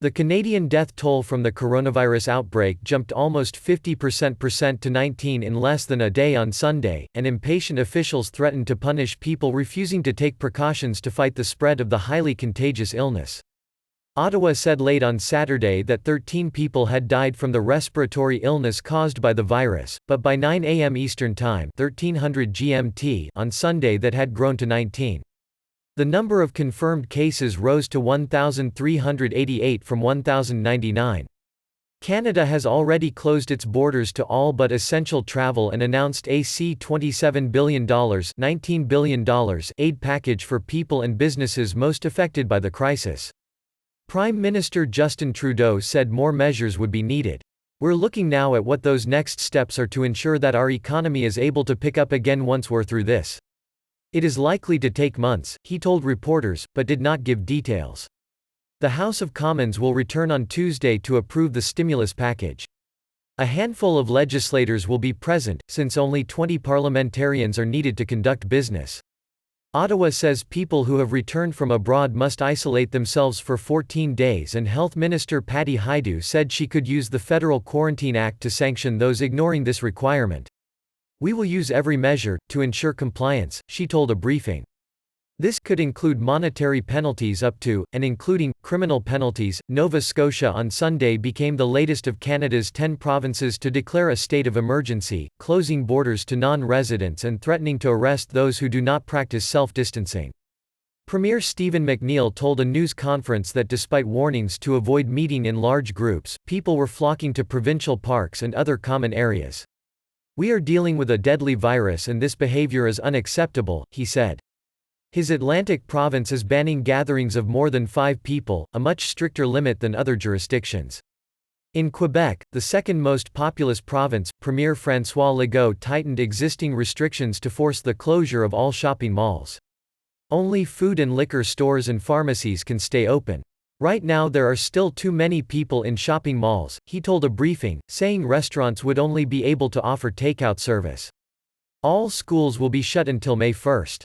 The Canadian death toll from the coronavirus outbreak jumped almost 50% to 19 in less than a day on Sunday, and impatient officials threatened to punish people refusing to take precautions to fight the spread of the highly contagious illness. Ottawa said late on Saturday that 13 people had died from the respiratory illness caused by the virus, but by 9 a.m. Eastern Time (1300 GMT) on Sunday that had grown to 19. The number of confirmed cases rose to 1,388 from 1,099. Canada has already closed its borders to all but essential travel and announced a $27 billion $19 billion aid package for people and businesses most affected by the crisis. Prime Minister Justin Trudeau said more measures would be needed. "We're looking now at what those next steps are to ensure that our economy is able to pick up again once we're through this. It is likely to take months," he told reporters, but did not give details. The House of Commons will return on Tuesday to approve the stimulus package. A handful of legislators will be present, since only 20 parliamentarians are needed to conduct business. Ottawa says people who have returned from abroad must isolate themselves for 14 days, and Health Minister Patty Hajdu said she could use the Federal Quarantine Act to sanction those ignoring this requirement. "We will use every measure to ensure compliance," she told a briefing. This could include monetary penalties up to, and including, criminal penalties. Nova Scotia on Sunday became the latest of Canada's 10 provinces to declare a state of emergency, closing borders to non-residents and threatening to arrest those who do not practice self-distancing. Premier Stephen McNeil told a news conference that despite warnings to avoid meeting in large groups, people were flocking to provincial parks and other common areas. "We are dealing with a deadly virus and this behavior is unacceptable," he said. His Atlantic province is banning gatherings of more than 5 people, a much stricter limit than other jurisdictions. In Quebec, the second most populous province, Premier François Legault tightened existing restrictions to force the closure of all shopping malls. Only food and liquor stores and pharmacies can stay open. "Right now there are still too many people in shopping malls," he told a briefing, saying restaurants would only be able to offer takeout service. All schools will be shut until May 1.